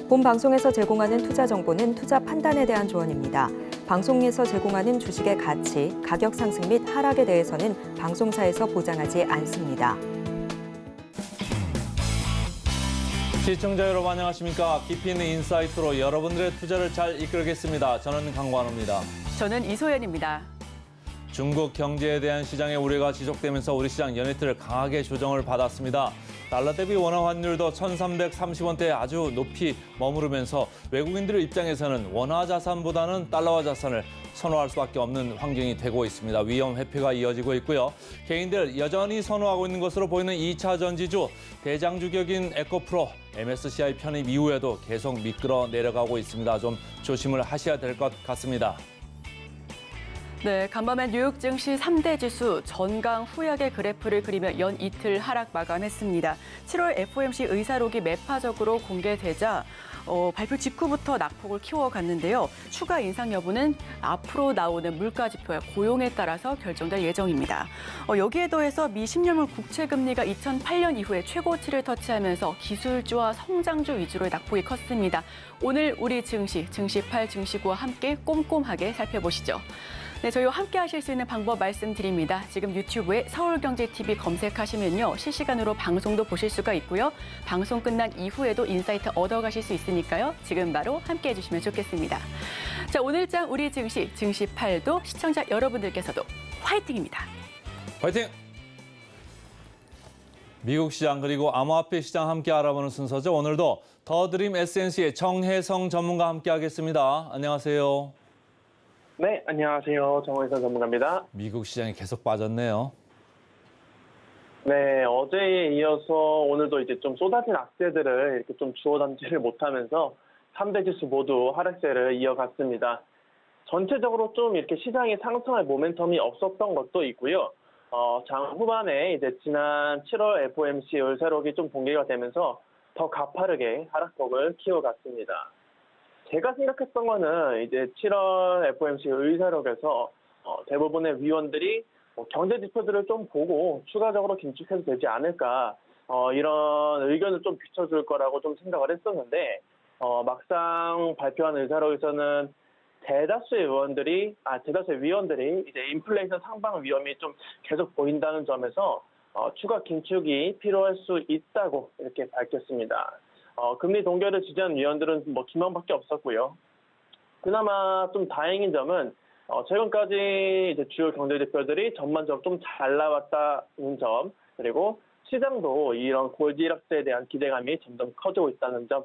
본 방송에서 제공하는 투자 정보는 투자 판단에 대한 조언입니다. 방송에서 제공하는 주식의 가치, 가격 상승 및 하락에 대해서는 방송사에서 보장하지 않습니다. 시청자 여러분 안녕하십니까? 깊이 있는 인사이트로 여러분들의 투자를 잘 이끌겠습니다. 저는 강관우입니다. 저는 이소연입니다. 중국 경제에 대한 시장의 우려가 지속되면서 우리 시장 연이틀 강하게 조정을 받았습니다. 달러 대비 원화 환율도 1,330원대에 아주 높이 머무르면서 외국인들 입장에서는 원화 자산보다는 달러화 자산을 선호할 수밖에 없는 환경이 되고 있습니다. 위험 회피가 이어지고 있고요. 개인들 여전히 선호하고 있는 것으로 보이는 2차 전지주, 대장주격인 에코프로, MSCI 편입 이후에도 계속 미끄러 내려가고 있습니다. 좀 조심을 하셔야 될 것 같습니다. 네, 간밤에 뉴욕 증시 3대 지수 전강 후약의 그래프를 그리며 연 이틀 하락 마감했습니다. 7월 FOMC 의사록이 매파적으로 공개되자 발표 직후부터 낙폭을 키워갔는데요. 추가 인상 여부는 앞으로 나오는 물가 지표와 고용에 따라서 결정될 예정입니다. 여기에 더해서 미 10년물 국채 금리가 2008년 이후에 최고치를 터치하면서 기술주와 성장주 위주로의 낙폭이 컸습니다. 오늘 우리 증시8, 증시9와 함께 꼼꼼하게 살펴보시죠. 네, 저희와 함께 하실 수 있는 방법 말씀드립니다. 지금 유튜브에 서울경제TV 검색하시면요. 실시간으로 방송도 보실 수가 있고요. 방송 끝난 이후에도 인사이트 얻어가실 수 있으니까요. 지금 바로 함께 해주시면 좋겠습니다. 자, 오늘장 우리 증시8도 시청자 여러분들께서도 화이팅입니다. 화이팅! 미국 시장 그리고 암호화폐 시장 함께 알아보는 순서죠. 오늘도 더드림 SNC의 정혜성 전문가 함께 하겠습니다. 안녕하세요. 네, 안녕하세요. 정혜성 전문가입니다. 미국 시장이 계속 빠졌네요. 네, 어제에 이어서 오늘도 이제 좀 쏟아진 악재들을 이렇게 좀 주워 담지를 못하면서 3대 지수 모두 하락세를 이어갔습니다. 전체적으로 좀 이렇게 시장이 상승할 모멘텀이 없었던 것도 있고요. 장 후반에 이제 지난 7월 FOMC 의사록이 좀 공개가 되면서 더 가파르게 하락폭을 키워갔습니다. 제가 생각했던 거는 이제 7월 FOMC 의사록에서 대부분의 위원들이 경제 지표들을 좀 보고 추가적으로 긴축해도 되지 않을까 이런 의견을 좀 비춰줄 거라고 좀 생각을 했었는데 막상 발표한 의사록에서는 대다수의 위원들이 이제 인플레이션 상방 위험이 좀 계속 보인다는 점에서 추가 긴축이 필요할 수 있다고 이렇게 밝혔습니다. 금리 동결을 지지한 위원들은 기명밖에 없었고요. 그나마 좀 다행인 점은 최근까지 이제 주요 경제 지표들이 전반적으로 좀 잘 나왔다는 점, 그리고 시장도 이런 고지락세에 대한 기대감이 점점 커지고 있다는 점,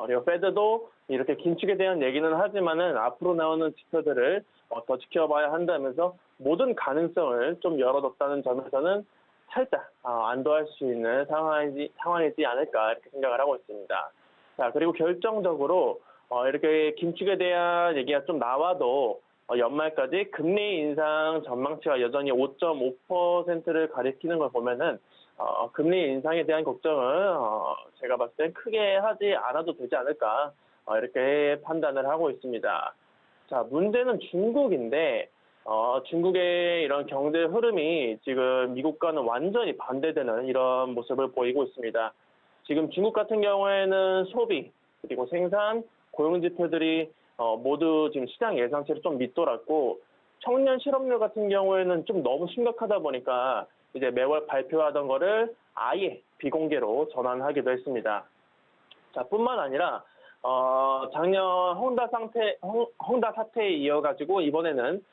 그리고 페드도 이렇게 긴축에 대한 얘기는 하지만은 앞으로 나오는 지표들을 더 지켜봐야 한다면서 모든 가능성을 좀 열어뒀다는 점에서는 살짝 안도할 수 있는 상황이지 않을까 이렇게 생각을 하고 있습니다. 자, 그리고 결정적으로 이렇게 긴축에 대한 얘기가 좀 나와도 연말까지 금리 인상 전망치가 여전히 5.5%를 가리키는 걸 보면은 금리 인상에 대한 걱정은 제가 봤을 땐 크게 하지 않아도 되지 않을까 이렇게 판단을 하고 있습니다. 자, 문제는 중국인데 중국의 이런 경제 흐름이 지금 미국과는 완전히 반대되는 이런 모습을 보이고 있습니다. 지금 중국 같은 경우에는 소비, 그리고 생산, 고용 지표들이 모두 지금 시장 예상치를 좀 밑돌았고, 청년 실업률 같은 경우에는 좀 너무 심각하다 보니까 이제 매월 발표하던 거를 아예 비공개로 전환하기도 했습니다. 자, 뿐만 아니라 작년 홍다 사태에 이어가지고 이번에는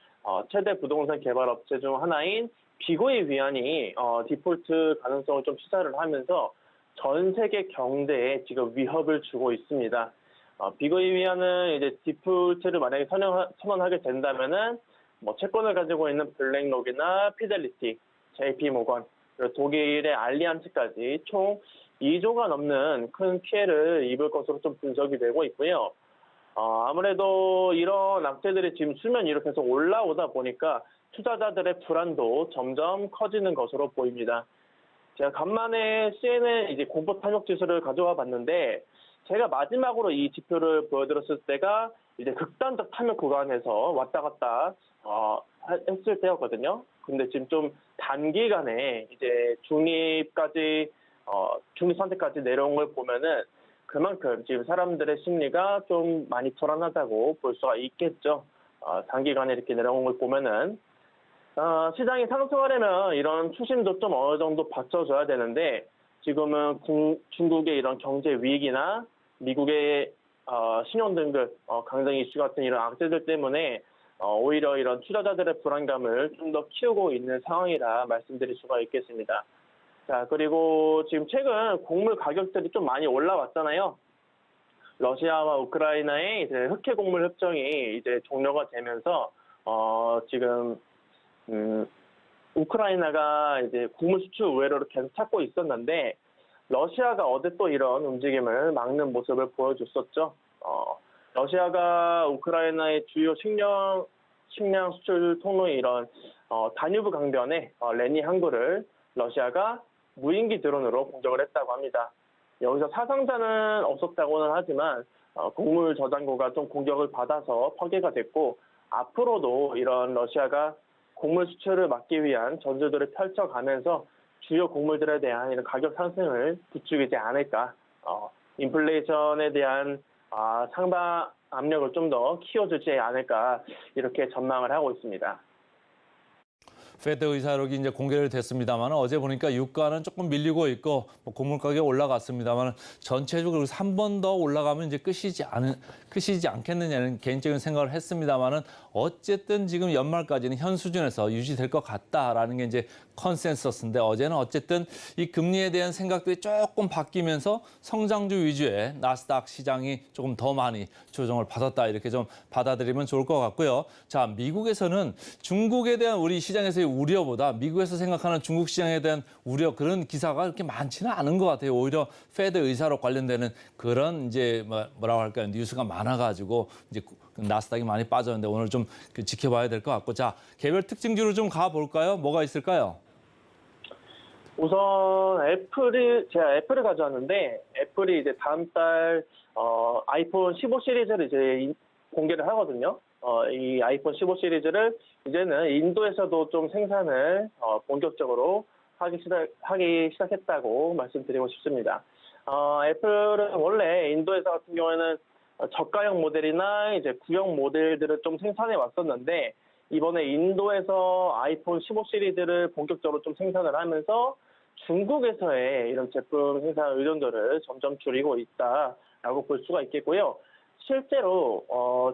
최대 부동산 개발 업체 중 하나인 비고이 위안이 디폴트 가능성을 좀 시사를 하면서 전 세계 경제에 지금 위협을 주고 있습니다. 비고이 위안은 이제 디폴트를 만약에 선언하게 된다면은 채권을 가지고 있는 블랙록이나 피델리티, JP 모건, 그리고 독일의 알리안츠까지 총 2조가 넘는 큰 피해를 입을 것으로 좀 분석이 되고 있고요. 아무래도 이런 악재들이 지금 수면 위로 계속 올라오다 보니까 투자자들의 불안도 점점 커지는 것으로 보입니다. 제가 간만에 CNN 이제 공포 탐욕 지수를 가져와 봤는데, 제가 마지막으로 이 지표를 보여드렸을 때가 이제 극단적 탐욕 구간에서 왔다 갔다 했을 때였거든요. 근데 지금 좀 단기간에 이제 중립 선택까지 내려온 걸 보면은 그만큼 지금 사람들의 심리가 좀 많이 불안하다고 볼 수가 있겠죠. 단기간에 이렇게 내려온 걸 보면은 시장이 상승하려면 이런 추심도 좀 어느 정도 받쳐줘야 되는데 지금은 중국의 이런 경제 위기나 미국의 신용등급 강등 이슈 같은 이런 악재들 때문에 오히려 이런 투자자들의 불안감을 좀 더 키우고 있는 상황이라 말씀드릴 수가 있겠습니다. 자, 그리고 지금 최근 곡물 가격들이 좀 많이 올라왔잖아요. 러시아와 우크라이나의 이제 흑해 곡물 협정이 이제 종료가 되면서 지금 우크라이나가 이제 곡물 수출 우회로를 계속 찾고 있었는데 러시아가 어제 또 이런 움직임을 막는 모습을 보여줬었죠. 러시아가 우크라이나의 주요 식량 수출 통로의 이런 다뉴브 강변의 레니 항구를 러시아가 무인기 드론으로 공격을 했다고 합니다. 여기서 사상자는 없었다고는 하지만 곡물 저장고가 좀 공격을 받아서 파괴가 됐고 앞으로도 이런 러시아가 곡물 수출을 막기 위한 전술들을 펼쳐가면서 주요 곡물들에 대한 이런 가격 상승을 부추기지 않을까. 인플레이션에 대한 상방 압력을 좀 더 키워주지 않을까 이렇게 전망을 하고 있습니다. 페드 의사록이 이제 공개를 됐습니다만 어제 보니까 유가는 조금 밀리고 있고 곡물 가격이 올라갔습니다만 전체적으로 한 번 더 올라가면 이제 끝이지 않겠느냐는 개인적인 생각을 했습니다만은 어쨌든 지금 연말까지는 현 수준에서 유지될 것 같다라는 게 이제 컨센서스인데 어제는 어쨌든 이 금리에 대한 생각들이 조금 바뀌면서 성장주 위주의 나스닥 시장이 조금 더 많이 조정을 받았다 이렇게 좀 받아들이면 좋을 것 같고요. 자, 미국에서는 중국에 대한 우리 시장에서의 우려보다 미국에서 생각하는 중국 시장에 대한 우려 그런 기사가 그렇게 많지는 않은 것 같아요. 오히려 페드 의사로 관련되는 그런 이제 뭐라고 할까요? 뉴스가 많아가지고 이제 나스닥이 많이 빠졌는데 오늘 좀 지켜봐야 될 것 같고 자 개별 특징주로 좀 가볼까요? 뭐가 있을까요? 우선 제가 애플을 가져왔는데 애플이 이제 다음 달 아이폰 15 시리즈를 이제 공개를 하거든요. 이 아이폰 15 시리즈를 이제는 인도에서도 좀 생산을 본격적으로 하기 시작했다고 말씀드리고 싶습니다. 애플은 원래 인도에서 같은 경우에는 저가형 모델이나 이제 구형 모델들을 좀 생산해 왔었는데 이번에 인도에서 아이폰 15 시리즈를 본격적으로 좀 생산을 하면서 중국에서의 이런 제품 생산 의존도를 점점 줄이고 있다라고 볼 수가 있겠고요. 실제로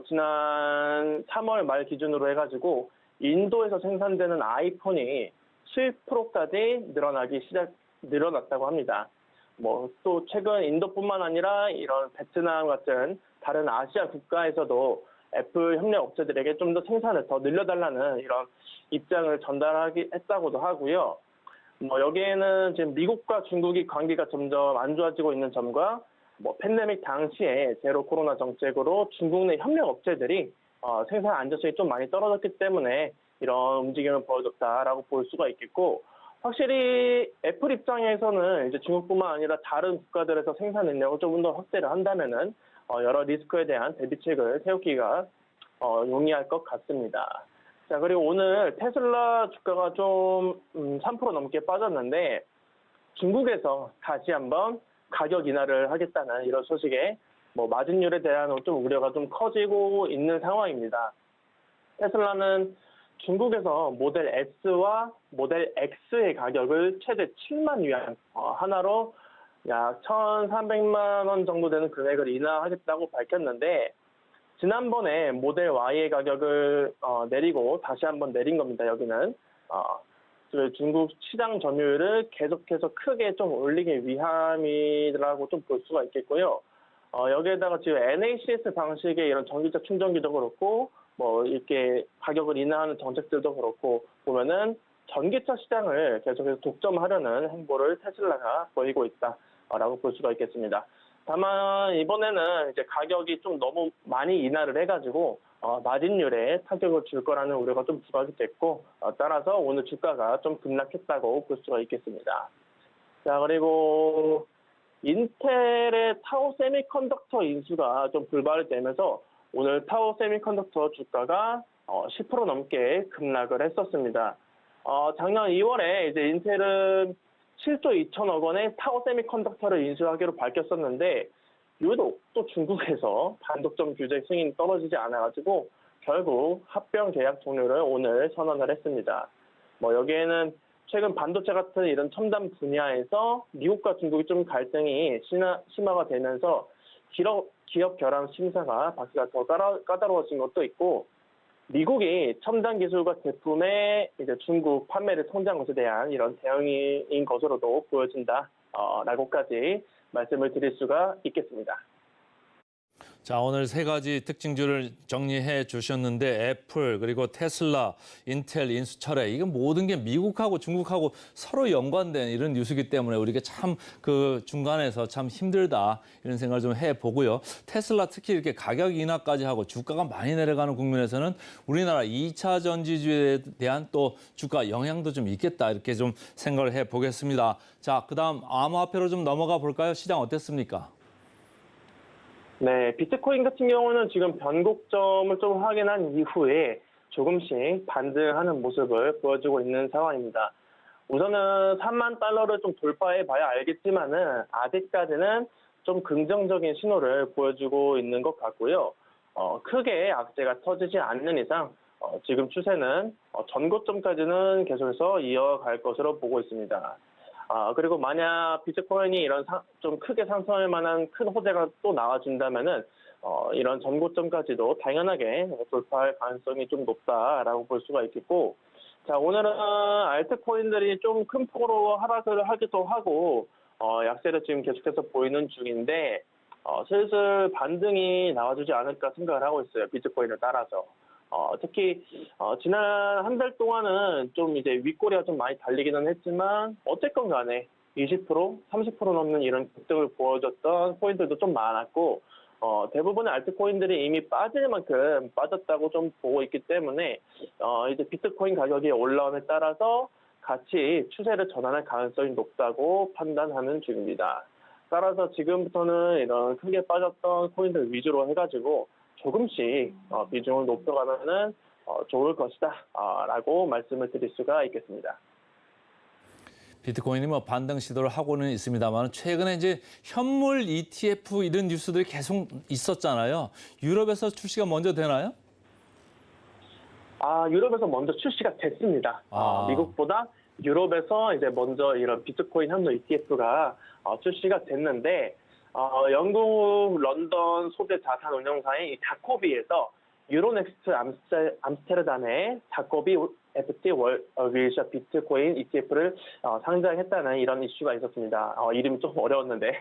지난 3월 말 기준으로 해가지고 인도에서 생산되는 아이폰이 수입 프로까지 늘어났다고 합니다. 또 최근 인도뿐만 아니라 이런 베트남 같은 다른 아시아 국가에서도 애플 협력 업체들에게 좀 더 생산을 더 늘려달라는 이런 입장을 전달했다고도 하고요. 여기에는 지금 미국과 중국이 관계가 점점 안 좋아지고 있는 점과 팬데믹 당시에 제로 코로나 정책으로 중국 내 협력 업체들이 생산 안정성이 좀 많이 떨어졌기 때문에 이런 움직임을 보여줬다라고 볼 수가 있겠고 확실히 애플 입장에서는 이제 중국뿐만 아니라 다른 국가들에서 생산 능력을 조금 더 확대를 한다면은 여러 리스크에 대한 대비책을 세우기가 용이할 것 같습니다. 자, 그리고 오늘 테슬라 주가가 좀 3% 넘게 빠졌는데 중국에서 다시 한번 가격 인하를 하겠다는 이런 소식에 마진율에 대한 좀 우려가 좀 커지고 있는 상황입니다. 테슬라는 중국에서 모델 S와 모델 X의 가격을 최대 7만 위안 하나로 약 1,300만 원 정도 되는 금액을 인하하겠다고 밝혔는데 지난번에 모델 Y의 가격을 내리고 다시 한번 내린 겁니다. 여기는 중국 시장 점유율을 계속해서 크게 좀 올리기 위함이라고 좀 볼 수가 있겠고요. 여기에다가 지금 NACS 방식의 이런 전기차 충전기도 그렇고 이렇게 가격을 인하하는 정책들도 그렇고 보면은 전기차 시장을 계속해서 독점하려는 행보를 테슬라가 보이고 있다라고 볼 수가 있겠습니다. 다만 이번에는 이제 가격이 좀 너무 많이 인하를 해가지고 마진율에 타격을 줄 거라는 우려가 좀 부각이 됐고 따라서 오늘 주가가 좀 급락했다고 볼 수가 있겠습니다. 자, 그리고 인텔의 타오 세미컨덕터 인수가 좀 불발이 되면서 오늘 타오 세미컨덕터 주가가 10% 넘게 급락을 했었습니다. 작년 2월에 이제 인텔은 7조 2천억 원의 타오 세미컨덕터를 인수하기로 밝혔었는데 유독 또 중국에서 반독점 규제 승인이 떨어지지 않아가지고 결국 합병 계약 종료를 오늘 선언을 했습니다. 여기에는 최근 반도체 같은 이런 첨단 분야에서 미국과 중국이 좀 갈등이 심화가 되면서 기업 결합 심사가 바퀴가 더 까다로워진 것도 있고, 미국이 첨단 기술과 제품의 이제 중국 판매를 통제한 것에 대한 이런 대응인 것으로도 보여진다라고까지 말씀을 드릴 수가 있겠습니다. 자, 오늘 세 가지 특징주를 정리해 주셨는데 애플, 그리고 테슬라, 인텔, 인수철회 이게 모든 게 미국하고 중국하고 서로 연관된 이런 뉴스이기 때문에 우리가 참 그 중간에서 참 힘들다 이런 생각을 좀 해보고요. 테슬라 특히 이렇게 가격 인하까지 하고 주가가 많이 내려가는 국면에서는 우리나라 2차 전지주에 대한 또 주가 영향도 좀 있겠다 이렇게 좀 생각을 해보겠습니다. 자, 그다음 암호화폐로 좀 넘어가 볼까요? 시장 어땠습니까? 네, 비트코인 같은 경우는 지금 변곡점을 좀 확인한 이후에 조금씩 반등하는 모습을 보여주고 있는 상황입니다. 우선은 3만 달러를 좀 돌파해 봐야 알겠지만은 아직까지는 좀 긍정적인 신호를 보여주고 있는 것 같고요. 크게 악재가 터지지 않는 이상 지금 추세는 전고점까지는 계속해서 이어갈 것으로 보고 있습니다. 그리고 만약 비트코인이 이런 좀 크게 상승할 만한 큰 호재가 또 나와준다면은 이런 전고점까지도 당연하게 돌파할 가능성이 좀 높다라고 볼 수가 있겠고, 자, 오늘은 알트코인들이 좀 큰 폭으로 하락을 하기도 하고 약세를 지금 계속해서 보이는 중인데 슬슬 반등이 나와주지 않을까 생각을 하고 있어요. 비트코인을 따라서. 특히 지난 한 달 동안은 좀 이제 윗꼬리가 좀 많이 달리기는 했지만 어쨌건 간에 20%, 30% 넘는 이런 급등을 보여줬던 코인들도 좀 많았고, 대부분의 알트코인들이 이미 빠질 만큼 빠졌다고 좀 보고 있기 때문에 이제 비트코인 가격이 올라옴에 따라서 같이 추세를 전환할 가능성이 높다고 판단하는 중입니다. 따라서 지금부터는 이런 크게 빠졌던 코인들 위주로 해가지고 조금씩 비중을 높여가면은 좋을 것이다 라고 말씀을 드릴 수가 있겠습니다. 비트코인이 뭐 반등 시도를 하고는 있습니다만 최근에 이제 현물 ETF 이런 뉴스들이 계속 있었잖아요. 유럽에서 출시가 먼저 되나요? 유럽에서 먼저 출시가 됐습니다. 미국보다 유럽에서 이제 먼저 이런 비트코인 현물 ETF가 출시가 됐는데, 영국 런던 소재 자산 운용사인 자코비에서 유로넥스트 암스테르담의 자코비 FT 월위셔 비트코인 ETF를 상장했다는 이런 이슈가 있었습니다. 이름이 좀 어려웠는데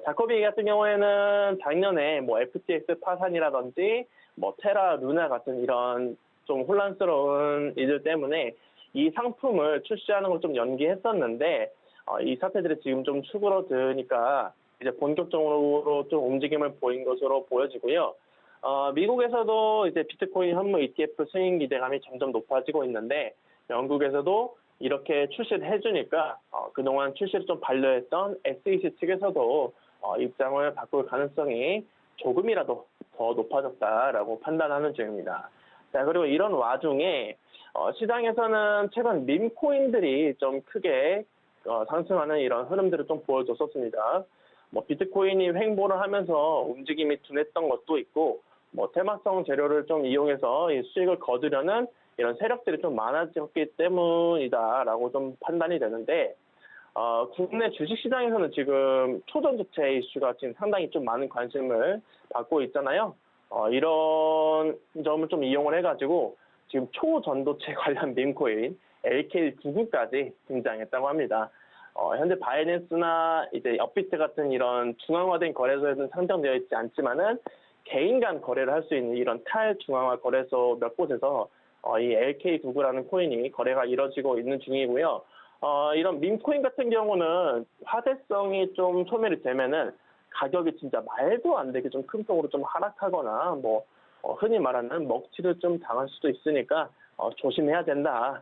자코비 같은 경우에는 작년에 뭐 FTX 파산이라든지 뭐 테라 루나 같은 이런 좀 혼란스러운 일들 때문에 이 상품을 출시하는 걸 좀 연기했었는데 이 사태들이 지금 좀 수그러드니까 이제 본격적으로 좀 움직임을 보인 것으로 보여지고요. 미국에서도 이제 비트코인 현물 ETF 승인 기대감이 점점 높아지고 있는데, 영국에서도 이렇게 출시를 해주니까 그동안 출시를 좀 반려했던 SEC 측에서도 입장을 바꿀 가능성이 조금이라도 더 높아졌다라고 판단하는 중입니다. 자, 그리고 이런 와중에 시장에서는 최근 밈코인들이 좀 크게 상승하는 이런 흐름들을 좀 보여줬었습니다. 뭐 비트코인이 횡보를 하면서 움직임이 둔했던 것도 있고, 뭐 테마성 재료를 좀 이용해서 이 수익을 거두려는 이런 세력들이 좀 많아졌기 때문이다라고 좀 판단이 되는데, 국내 주식시장에서는 지금 초전도체 이슈가 지금 상당히 좀 많은 관심을 받고 있잖아요. 이런 점을 좀 이용을 해가지고 지금 초전도체 관련 밈코인 LK99까지 등장했다고 합니다. 현재 바이낸스나 이제 업비트 같은 이런 중앙화된 거래소에서는 상장되어 있지 않지만은 개인 간 거래를 할 수 있는 이런 탈중앙화 거래소 몇 곳에서 이 LK99라는 코인이 거래가 이뤄지고 있는 중이고요. 이런 밈코인 같은 경우는 화제성이 좀 소멸이 되면은 가격이 진짜 말도 안 되게 좀 큰 폭으로 좀 하락하거나 뭐 흔히 말하는 먹튀를 좀 당할 수도 있으니까 조심해야 된다,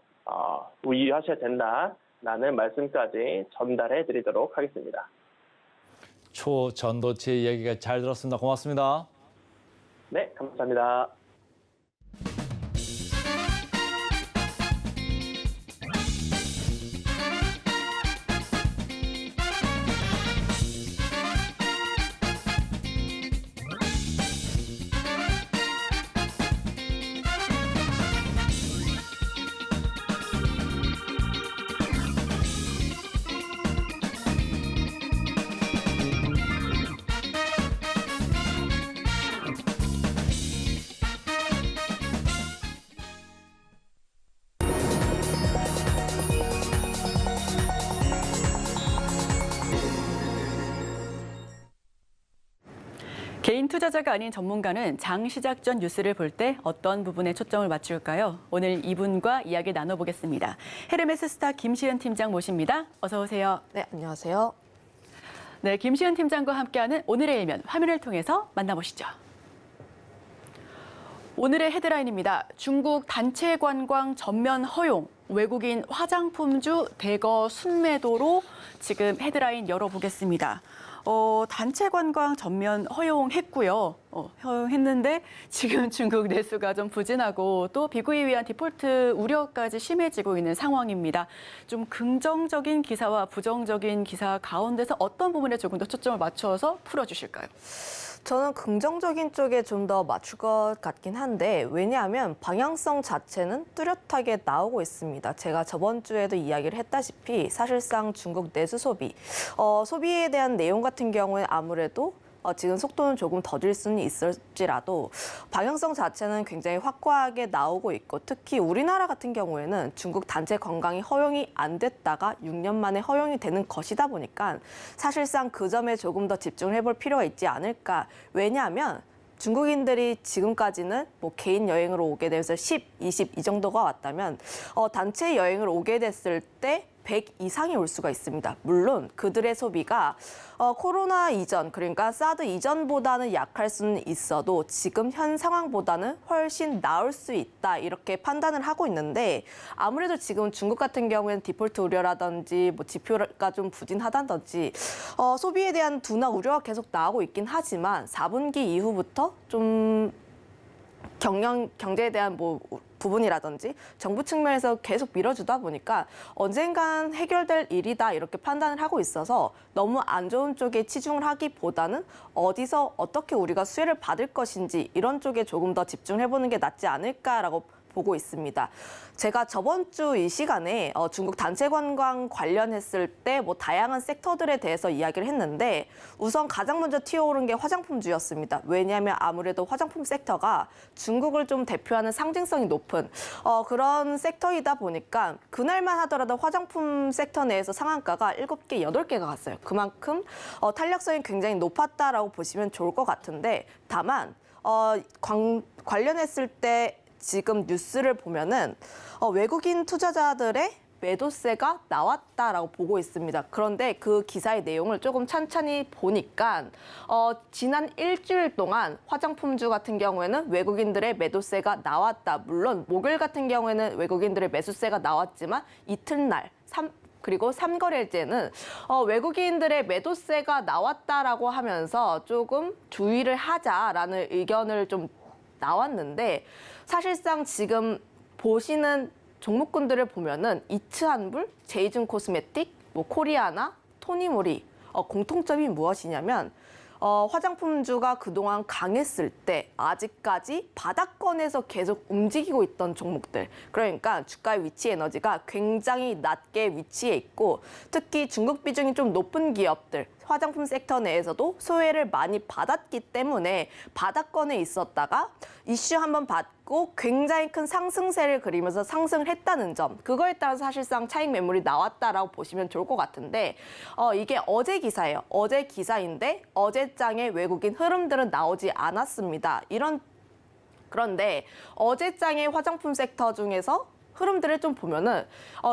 유의하셔야 된다라는 말씀까지 전달해 드리도록 하겠습니다. 초전도체 이야기가 잘 들었습니다. 고맙습니다. 네, 감사합니다. 개인 투자자가 아닌 전문가는 장 시작 전 뉴스를 볼 때 어떤 부분에 초점을 맞출까요? 오늘 이분과 이야기 나눠보겠습니다. 헤르메스 스타 김시은 팀장 모십니다. 어서 오세요. 네, 안녕하세요. 네, 김시은 팀장과 함께하는 오늘의 일면 화면을 통해서 만나보시죠. 오늘의 헤드라인입니다. 중국 단체 관광 전면 허용, 외국인 화장품주 대거 순매도로 지금 헤드라인 열어보겠습니다. 단체 관광 전면 허용했고요. 허용했는데 지금 중국 내수가 좀 부진하고 또 비구에 의한 디폴트 우려까지 심해지고 있는 상황입니다. 좀 긍정적인 기사와 부정적인 기사 가운데서 어떤 부분에 조금 더 초점을 맞춰서 풀어주실까요? 저는 긍정적인 쪽에 좀 더 맞출 것 같긴 한데 왜냐하면 방향성 자체는 뚜렷하게 나오고 있습니다. 제가 저번 주에도 이야기를 했다시피 사실상 중국 내수 소비, 소비에 대한 내용 같은 경우에 아무래도 지금 속도는 조금 더딜 수는 있을지라도 방향성 자체는 굉장히 확고하게 나오고 있고 특히 우리나라 같은 경우에는 중국 단체 관광이 허용이 안 됐다가 6년 만에 허용이 되는 것이다 보니까 사실상 그 점에 조금 더 집중을 해볼 필요가 있지 않을까. 왜냐하면 중국인들이 지금까지는 뭐 개인 여행으로 오게 되면서 10, 20 이 정도가 왔다면 단체 여행을 오게 됐을 때 100 이상이 올 수가 있습니다. 물론 그들의 소비가 코로나 이전, 그러니까 사드 이전보다는 약할 수는 있어도 지금 현 상황보다는 훨씬 나을 수 있다 이렇게 판단을 하고 있는데 아무래도 지금 중국 같은 경우에는 디폴트 우려라든지 뭐 지표가 좀 부진하다든지 소비에 대한 둔화 우려가 계속 나오고 있긴 하지만 4분기 이후부터 좀 경제에 대한 뭐 부분이라든지 정부 측면에서 계속 밀어주다 보니까 언젠간 해결될 일이다 이렇게 판단을 하고 있어서 너무 안 좋은 쪽에 치중을 하기보다는 어디서 어떻게 우리가 수혜를 받을 것인지 이런 쪽에 조금 더 집중을 해보는 게 낫지 않을까라고 보고 있습니다. 제가 저번 주 이 시간에 중국 단체 관광 관련했을 때 뭐 다양한 섹터들에 대해서 이야기를 했는데 우선 가장 먼저 튀어오른 게 화장품주였습니다. 왜냐하면 아무래도 화장품 섹터가 중국을 좀 대표하는 상징성이 높은 그런 섹터이다 보니까 그날만 하더라도 화장품 섹터 내에서 상한가가 7개, 8개가 갔어요. 그만큼 탄력성이 굉장히 높았다라고 보시면 좋을 것 같은데 다만 관련했을 때 지금 뉴스를 보면은 외국인 투자자들의 매도세가 나왔다라고 보고 있습니다. 그런데 그 기사의 내용을 조금 찬찬히 보니까 지난 일주일 동안 화장품주 같은 경우에는 외국인들의 매도세가 나왔다. 물론 목요일 같은 경우에는 외국인들의 매수세가 나왔지만 이튿날 그리고 3거래일째는 외국인들의 매도세가 나왔다라고 하면서 조금 주의를 하자라는 의견을 좀 나왔는데 사실상 지금 보시는 종목군들을 보면은 이츠한불, 제이준 코스메틱, 뭐 코리아나, 토니모리 공통점이 무엇이냐면 화장품주가 그동안 강했을 때 아직까지 바닥권에서 계속 움직이고 있던 종목들. 그러니까 주가의 위치 에너지가 굉장히 낮게 위치해 있고 특히 중국 비중이 좀 높은 기업들, 화장품 섹터 내에서도 소외를 많이 받았기 때문에 바닥권에 있었다가 이슈 한번 받고 굉장히 큰 상승세를 그리면서 상승을 했다는 점. 그거에 따라서 사실상 차익 매물이 나왔다라고 보시면 좋을 것 같은데 이게 어제 기사예요. 어제 기사인데 어제장에 외국인 흐름들은 나오지 않았습니다. 그런데 어제장의 화장품 섹터 중에서 흐름들을 좀 보면은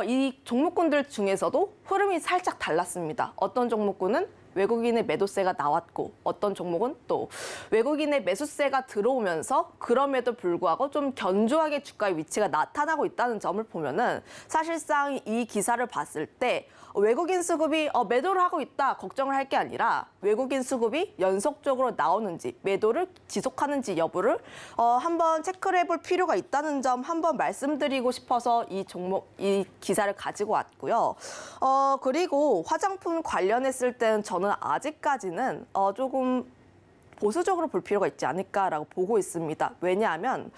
이 종목군들 중에서도 흐름이 살짝 달랐습니다. 어떤 종목군은 외국인의 매도세가 나왔고 어떤 종목은 또 외국인의 매수세가 들어오면서 그럼에도 불구하고 좀 견조하게 주가의 위치가 나타나고 있다는 점을 보면은 사실상 이 기사를 봤을 때 외국인 수급이 매도를 하고 있다 걱정을 할 게 아니라 외국인 수급이 연속적으로 나오는지 매도를 지속하는지 여부를 한번 체크를 해볼 필요가 있다는 점 한번 말씀드리고 싶어서 이 기사를 가지고 왔고요. 그리고 화장품 관련했을 때는 저는 아직까지는 조금 보수적으로 볼 필요가 있지 않을까라고 보고 있습니다. 왜냐하면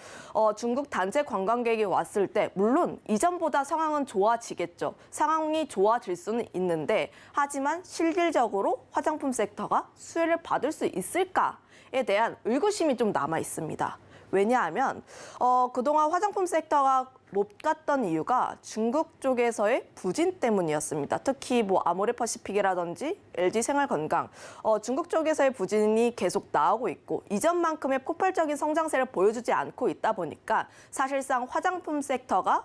중국 단체 관광객이 왔을 때 물론 이전보다 상황은 좋아지겠죠. 상황이 좋아질 수는 있는데 하지만 실질적으로 화장품 섹터가 수혜를 받을 수 있을까에 대한 의구심이 좀 남아 있습니다. 왜냐하면 그동안 화장품 섹터가 못 갔던 이유가 중국 쪽에서의 부진 때문이었습니다. 특히 뭐 아모레퍼시픽이라든지 LG생활건강, 중국 쪽에서의 부진이 계속 나오고 있고 이전만큼의 폭발적인 성장세를 보여주지 않고 있다 보니까 사실상 화장품 섹터가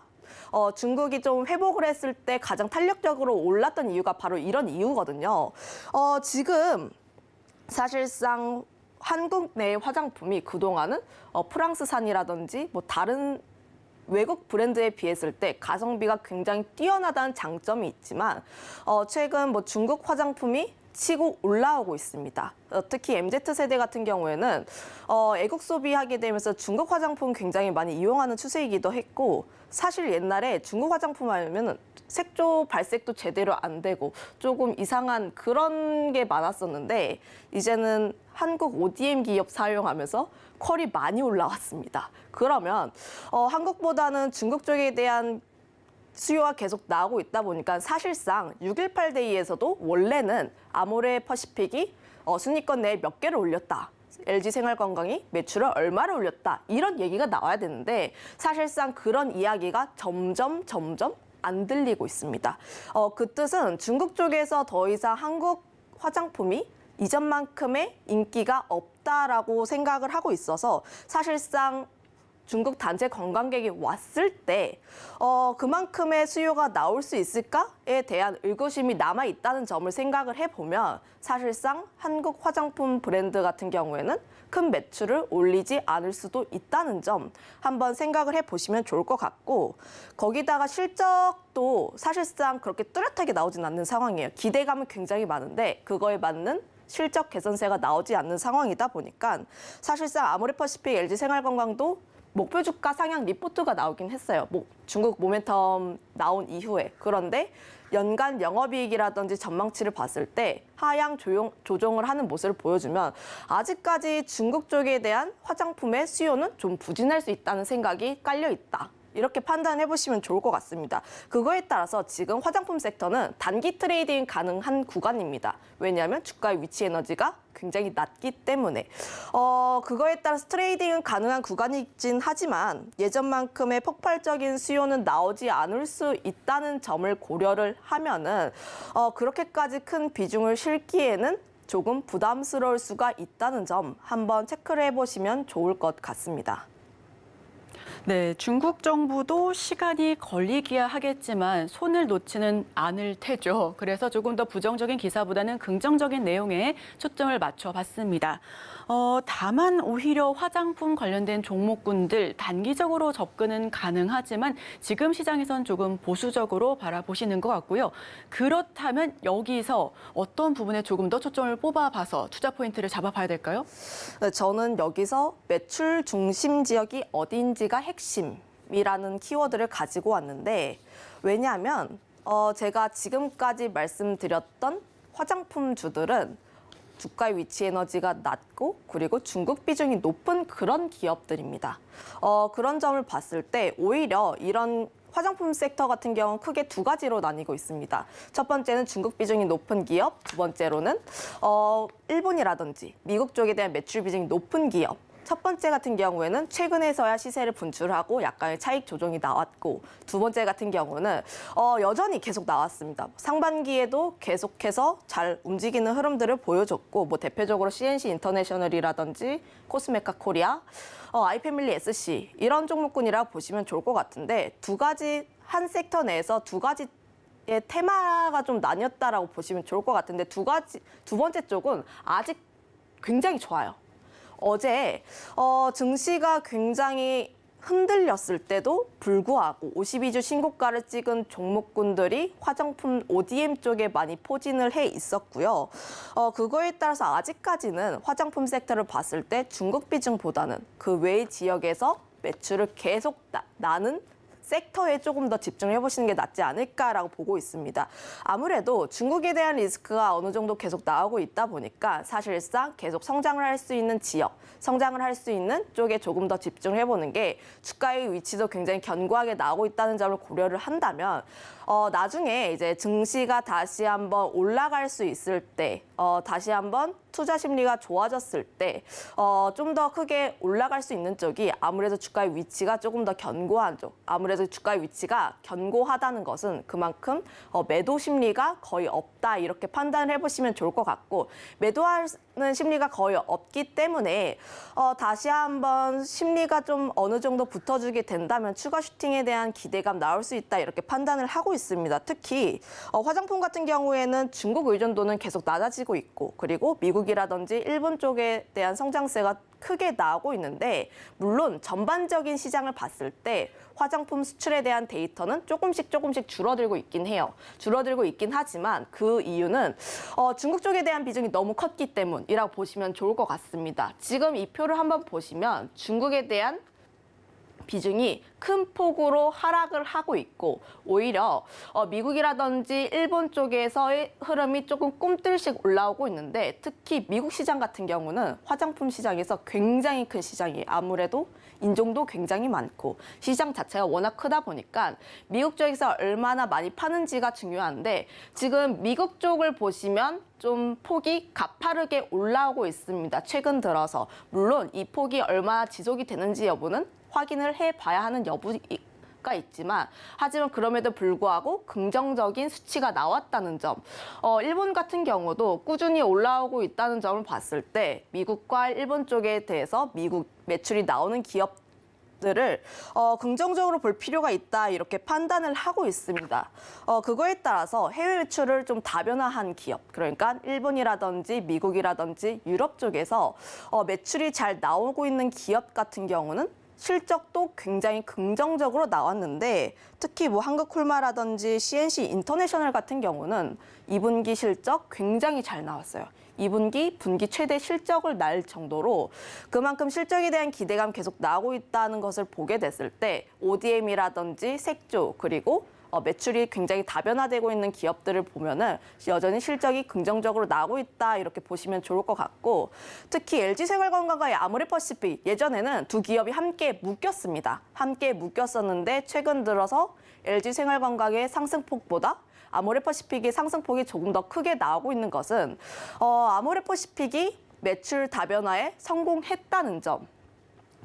중국이 좀 회복을 했을 때 가장 탄력적으로 올랐던 이유가 바로 이런 이유거든요. 지금 사실상 한국 내 화장품이 그동안은 프랑스산이라든지 뭐 다른 외국 브랜드에 비했을 때 가성비가 굉장히 뛰어나다는 장점이 있지만 최근 뭐 중국 화장품이 치고 올라오고 있습니다. 특히 MZ세대 같은 경우에는 애국 소비하게 되면서 중국 화장품 굉장히 많이 이용하는 추세이기도 했고 사실 옛날에 중국 화장품 하면 색조 발색도 제대로 안 되고 조금 이상한 그런 게 많았었는데 이제는 한국 ODM 기업 사용하면서 퀄이 많이 올라왔습니다. 그러면 한국보다는 중국 쪽에 대한 수요가 계속 나오고 있다 보니까 사실상 6.18 데이에서도 원래는 아모레 퍼시픽이 순위권 내에 몇 개를 올렸다. LG생활건강이 매출을 얼마를 올렸다. 이런 얘기가 나와야 되는데 사실상 그런 이야기가 점점 안 들리고 있습니다. 그 뜻은 중국 쪽에서 더 이상 한국 화장품이 이전만큼의 인기가 없다라고 생각을 하고 있어서 사실상 중국 단체 관광객이 왔을 때 그만큼의 수요가 나올 수 있을까에 대한 의구심이 남아 있다는 점을 생각을 해보면 사실상 한국 화장품 브랜드 같은 경우에는 큰 매출을 올리지 않을 수도 있다는 점 한번 생각을 해보시면 좋을 것 같고 거기다가 실적도 사실상 그렇게 뚜렷하게 나오진 않는 상황이에요. 기대감은 굉장히 많은데 그거에 맞는 실적 개선세가 나오지 않는 상황이다 보니까 사실상 아모레퍼시픽 LG생활건강도 목표 주가 상향 리포트가 나오긴 했어요. 중국 모멘텀 나온 이후에. 그런데 연간 영업이익이라든지 전망치를 봤을 때 하향 조정을 하는 모습을 보여주면 아직까지 중국 쪽에 대한 화장품의 수요는 좀 부진할 수 있다는 생각이 깔려 있다. 이렇게 판단해 보시면 좋을 것 같습니다. 그거에 따라서 지금 화장품 섹터는 단기 트레이딩 가능한 구간입니다. 왜냐하면 주가의 위치 에너지가 굉장히 낮기 때문에 그거에 따라서 트레이딩은 가능한 구간이긴 하지만 예전만큼의 폭발적인 수요는 나오지 않을 수 있다는 점을 고려를 하면은 그렇게까지 큰 비중을 실기에는 조금 부담스러울 수가 있다는 점 한번 체크를 해보시면 좋을 것 같습니다. 네, 중국 정부도 시간이 걸리기야 하겠지만 손을 놓지는 않을 테죠. 그래서 조금 더 부정적인 기사보다는 긍정적인 내용에 초점을 맞춰봤습니다. 다만 오히려 화장품 관련된 종목군들 단기적으로 접근은 가능하지만 지금 시장에선 조금 보수적으로 바라보시는 것 같고요. 그렇다면 여기서 어떤 부분에 조금 더 초점을 뽑아봐서 투자 포인트를 잡아봐야 될까요? 네, 저는 여기서 매출 중심 지역이 어디인지가 핵심이라는 키워드를 가지고 왔는데 왜냐하면 제가 지금까지 말씀드렸던 화장품주들은 주가의 위치 에너지가 낮고 그리고 중국 비중이 높은 그런 기업들입니다. 그런 점을 봤을 때 오히려 이런 화장품 섹터 같은 경우는 크게 두 가지로 나뉘고 있습니다. 첫 번째는 중국 비중이 높은 기업, 두 번째로는 일본이라든지 미국 쪽에 대한 매출 비중이 높은 기업. 첫 번째 같은 경우에는 최근에서야 시세를 분출하고 약간의 차익 조정이 나왔고 두 번째 같은 경우는 여전히 계속 나왔습니다. 상반기에도 계속해서 잘 움직이는 흐름들을 보여줬고 대표적으로 CNC 인터내셔널이라든지 코스메카 코리아, 아이패밀리 SC 이런 종목군이라 보시면 좋을 것 같은데 두 가지 한 섹터 내에서 두 가지 테마가 좀 나뉘었다라고 보시면 좋을 것 같은데 두 번째 쪽은 아직 굉장히 좋아요. 어제 증시가 굉장히 흔들렸을 때도 불구하고 52주 신고가를 찍은 종목군들이 화장품 ODM 쪽에 많이 포진을 해 있었고요. 그거에 따라서 아직까지는 화장품 섹터를 봤을 때 중국 비중보다는 그 외의 지역에서 매출을 계속 나는 섹터에 조금 더 집중을 해보시는 게 낫지 않을까라고 보고 있습니다. 아무래도 중국에 대한 리스크가 어느 정도 계속 나오고 있다 보니까 사실상 계속 성장을 할 수 있는 지역, 성장을 할 수 있는 쪽에 조금 더 집중을 해보는 게 주가의 위치도 굉장히 견고하게 나오고 있다는 점을 고려를 한다면 나중에 이제 증시가 다시 한번 올라갈 수 있을 때 다시 한번 투자 심리가 좋아졌을 때 좀 더 크게 올라갈 수 있는 쪽이 아무래도 주가의 위치가 조금 더 견고한 쪽. 아무래도 주가의 위치가 견고하다는 것은 그만큼 매도 심리가 거의 없다 이렇게 판단을 해보시면 좋을 것 같고 매도하는 심리가 거의 없기 때문에 다시 한번 심리가 좀 어느 정도 붙어주게 된다면 추가 슈팅에 대한 기대감 나올 수 있다 이렇게 판단을 하고 있습니다. 특히 화장품 같은 경우에는 중국 의존도는 계속 낮아지고 있고 그리고 미국이라든지 일본 쪽에 대한 성장세가 크게 나오고 있는데 물론 전반적인 시장을 봤을 때 화장품 수출에 대한 데이터는 조금씩 줄어들고 있긴 해요. 줄어들고 있긴 하지만 그 이유는 중국 쪽에 대한 비중이 너무 컸기 때문이라고 보시면 좋을 것 같습니다. 지금 이 표를 한번 보시면 중국에 대한 비중이 큰 폭으로 하락을 하고 있고 오히려 미국이라든지 일본 쪽에서의 흐름이 조금 꿈틀씩 올라오고 있는데 특히 미국 시장 같은 경우는 화장품 시장에서 굉장히 큰 시장이에요. 아무래도 인종도 굉장히 많고 시장 자체가 워낙 크다 보니까 미국 쪽에서 얼마나 많이 파는지가 중요한데 지금 미국 쪽을 보시면 좀 폭이 가파르게 올라오고 있습니다. 최근 들어서 물론 이 폭이 얼마나 지속이 되는지 여부는 확인을 해봐야 하는 여부가 있지만 하지만 그럼에도 불구하고 긍정적인 수치가 나왔다는 점 일본 같은 경우도 꾸준히 올라오고 있다는 점을 봤을 때 미국과 일본 쪽에 대해서 미국 매출이 나오는 기업들을 긍정적으로 볼 필요가 있다 이렇게 판단을 하고 있습니다. 그거에 따라서 해외 매출을 좀 다변화한 기업 그러니까 일본이라든지 미국이라든지 유럽 쪽에서 매출이 잘 나오고 있는 기업 같은 경우는 실적도 굉장히 긍정적으로 나왔는데 특히 뭐 한국콜마라든지 CNC 인터내셔널 같은 경우는 2분기 실적 굉장히 잘 나왔어요. 2분기 분기 최대 실적을 날 정도로 그만큼 실적에 대한 기대감 계속 나오고 있다는 것을 보게 됐을 때 ODM이라든지 색조 그리고 매출이 굉장히 다변화되고 있는 기업들을 보면은 여전히 실적이 긍정적으로 나오고 있다 이렇게 보시면 좋을 것 같고 특히 LG생활건강과 아모레퍼시픽 예전에는 두 기업이 함께 묶였습니다. 함께 묶였었는데 최근 들어서 LG생활건강의 상승폭보다 아모레퍼시픽의 상승폭이 조금 더 크게 나오고 있는 것은 아모레퍼시픽이 매출 다변화에 성공했다는 점.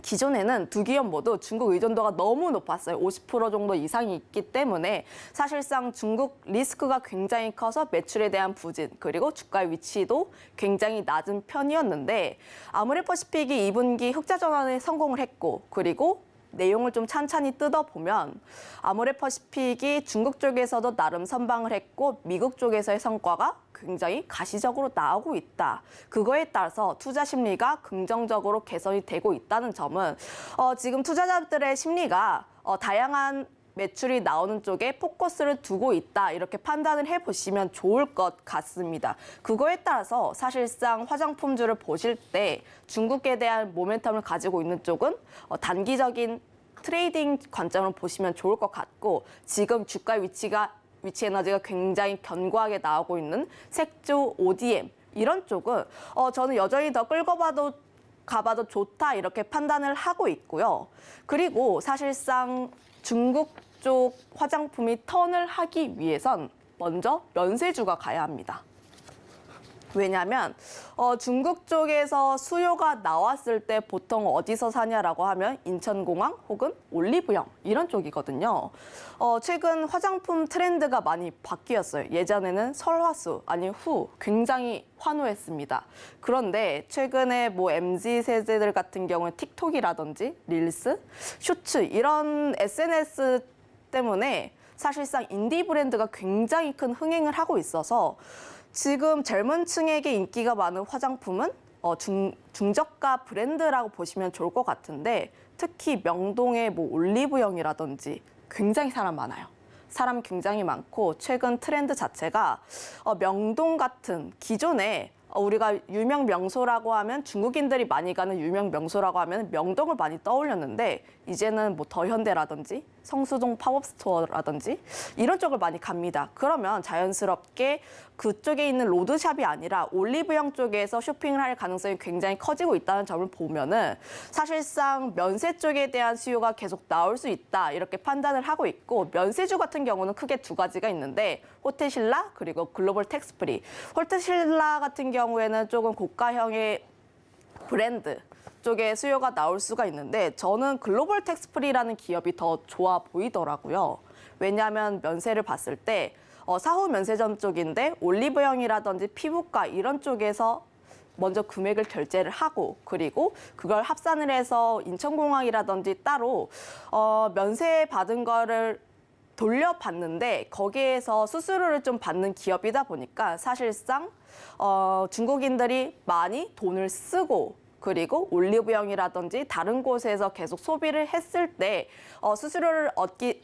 기존에는 두 기업 모두 중국 의존도가 너무 높았어요. 50% 정도 이상이 있기 때문에 사실상 중국 리스크가 굉장히 커서 매출에 대한 부진 그리고 주가의 위치도 굉장히 낮은 편이었는데 아모레퍼시픽이 2분기 흑자 전환에 성공을 했고 그리고 내용을 좀 찬찬히 뜯어보면 아모레퍼시픽이 중국 쪽에서도 나름 선방을 했고 미국 쪽에서의 성과가 굉장히 가시적으로 나오고 있다. 그거에 따라서 투자 심리가 긍정적으로 개선이 되고 있다는 점은 지금 투자자들의 심리가 다양한 매출이 나오는 쪽에 포커스를 두고 있다. 이렇게 판단을 해보시면 좋을 것 같습니다. 그거에 따라서 사실상 화장품주를 보실 때 중국에 대한 모멘텀을 가지고 있는 쪽은 단기적인 트레이딩 관점으로 보시면 좋을 것 같고 지금 주가 위치 에너지가 굉장히 견고하게 나오고 있는 색조, ODM 이런 쪽은 저는 여전히 더 끌고 가봐도 좋다 이렇게 판단을 하고 있고요. 그리고 사실상 중국 쪽 화장품이 턴을 하기 위해선 먼저 면세주가 가야 합니다. 왜냐하면 중국 쪽에서 수요가 나왔을 때 보통 어디서 사냐라고 하면 인천공항 혹은 올리브영 이런 쪽이거든요. 최근 화장품 트렌드가 많이 바뀌었어요. 예전에는 설화수 아니 후 굉장히 환호했습니다. 그런데 최근에 뭐 MZ 세대들 같은 경우는 틱톡이라든지 릴스, 쇼츠 이런 SNS 때문에 사실상 인디 브랜드가 굉장히 큰 흥행을 하고 있어서 지금 젊은 층에게 인기가 많은 화장품은 중저가 브랜드라고 보시면 좋을 것 같은데 특히 명동의 뭐 올리브영이라든지 굉장히 사람 많아요. 사람 굉장히 많고 최근 트렌드 자체가 명동 같은 기존에 우리가 유명 명소라고 하면 중국인들이 많이 가는 유명 명소라고 하면 명동을 많이 떠올렸는데 이제는 뭐 더현대라든지 성수동 팝업 스토어라든지 이런 쪽을 많이 갑니다. 그러면 자연스럽게 그쪽에 있는 로드샵이 아니라 올리브영 쪽에서 쇼핑을 할 가능성이 굉장히 커지고 있다는 점을 보면은 사실상 면세 쪽에 대한 수요가 계속 나올 수 있다 이렇게 판단을 하고 있고, 면세주 같은 경우는 크게 두 가지가 있는데 호텔신라 그리고 글로벌 텍스프리. 호텔신라 같은 경우에는 조금 고가형의 브랜드 쪽에 수요가 나올 수가 있는데, 저는 글로벌 텍스프리라는 기업이 더 좋아 보이더라고요. 왜냐하면 면세를 봤을 때 사후 면세점 쪽인데 올리브영이라든지 피부과 이런 쪽에서 먼저 금액을 결제를 하고, 그리고 그걸 합산을 해서 인천공항이라든지 따로 면세 받은 거를 돌려받는데 거기에서 수수료를 좀 받는 기업이다 보니까 사실상 중국인들이 많이 돈을 쓰고, 그리고 올리브영이라든지 다른 곳에서 계속 소비를 했을 때 수수료를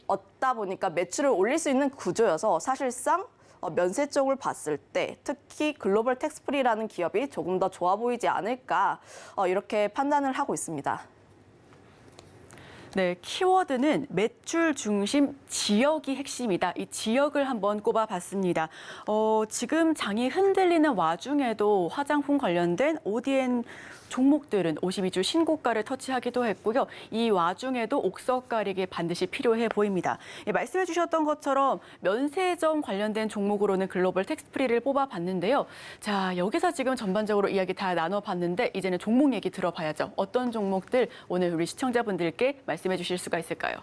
얻다 보니까 매출을 올릴 수 있는 구조여서 사실상 면세 쪽을 봤을 때 특히 글로벌 텍스프리라는 기업이 조금 더 좋아 보이지 않을까 이렇게 판단을 하고 있습니다. 네, 키워드는 매출 중심 지역이 핵심이다. 이 지역을 한번 꼽아봤습니다. 지금 장이 흔들리는 와중에도 화장품 관련된 ODM 종목들은 52주 신고가를 터치하기도 했고요. 이 와중에도 옥석 가리기 반드시 필요해 보입니다. 말씀해 주셨던 것처럼 면세점 관련된 종목으로는 글로벌 텍스프리를 뽑아봤는데요. 자, 여기서 지금 전반적으로 이야기 다 나눠봤는데 이제는 종목 얘기 들어봐야죠. 어떤 종목들 오늘 우리 시청자분들께 말씀해 주실 수가 있을까요?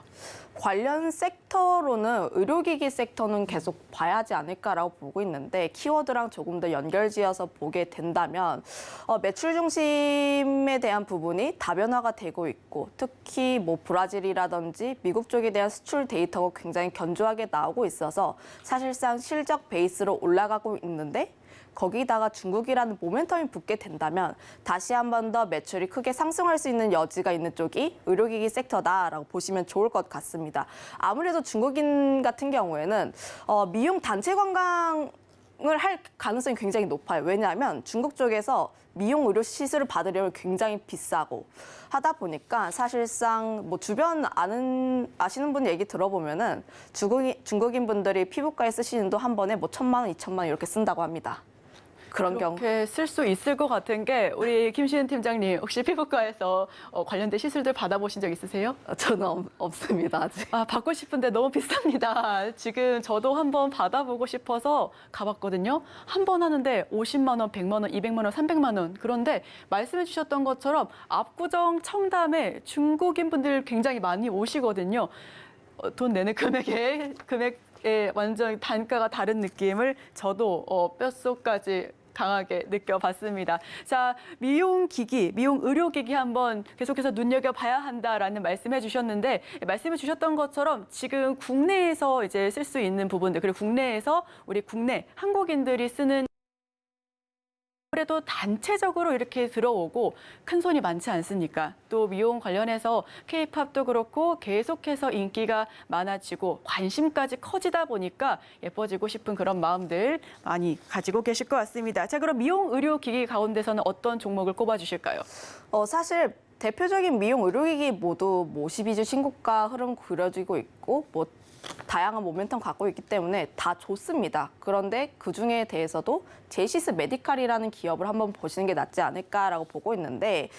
관련 섹터로는 의료기기 섹터는 계속 봐야지 않을까라고 보고 있는데, 키워드랑 조금 더 연결지어서 보게 된다면 매출 중심에 대한 부분이 다변화가 되고 있고, 특히 뭐 브라질이라든지 미국 쪽에 대한 수출 데이터가 굉장히 견조하게 나오고 있어서 사실상 실적 베이스로 올라가고 있는데, 거기다가 중국이라는 모멘텀이 붙게 된다면 다시 한 번 더 매출이 크게 상승할 수 있는 여지가 있는 쪽이 의료기기 섹터다라고 보시면 좋을 것 같습니다. 아무래도 중국인 같은 경우에는 미용 단체 관광을 할 가능성이 굉장히 높아요. 왜냐하면 중국 쪽에서 미용 의료 시술을 받으려면 굉장히 비싸고 하다 보니까 사실상 뭐 주변 아시는 분 얘기 들어보면은 중국인 분들이 피부과에 쓰시는 돈 한 번에 뭐 1,000만 원, 2,000만 원 이렇게 쓴다고 합니다. 그런 경우. 그렇게 쓸 수 있을 것 같은 게 우리 김시은 팀장님 혹시 피부과에서 관련된 시술들 받아보신 적 있으세요? 저는 없습니다, 아직. 아, 받고 싶은데 너무 비쌉니다. 지금 저도 한번 받아보고 싶어서 가봤거든요. 한 번 하는데 50만 원, 100만 원, 200만 원, 300만 원. 그런데 말씀해 주셨던 것처럼 압구정 청담에 중국인 분들 굉장히 많이 오시거든요. 돈 내는 금액에 완전 단가가 다른 느낌을 저도 뼛속까지 강하게 느껴봤습니다. 자, 미용 의료기기 한번 계속해서 눈여겨봐야 한다라는 말씀해 주셨는데, 말씀해 주셨던 것처럼 지금 국내에서 이제 쓸 수 있는 부분들, 그리고 국내에서 우리 국내 한국인들이 쓰는 그래도 단체적으로 이렇게 들어오고 큰 손이 많지 않습니까? 또 미용 관련해서 K-팝도 그렇고 계속해서 인기가 많아지고 관심까지 커지다 보니까 예뻐지고 싶은 그런 마음들 많이 가지고 계실 것 같습니다. 자, 그럼 미용 의료기기 가운데서는 어떤 종목을 꼽아주실까요? 사실 대표적인 미용 의료기기 모두 52주 신고가 흐름 그려지고 있고 뭐 다양한 모멘텀 갖고 있기 때문에 다 좋습니다. 그런데 그중에 대해서도 제시스 메디칼이라는 기업을 한번 보시는 게 낫지 않을까라고 보고 있는데,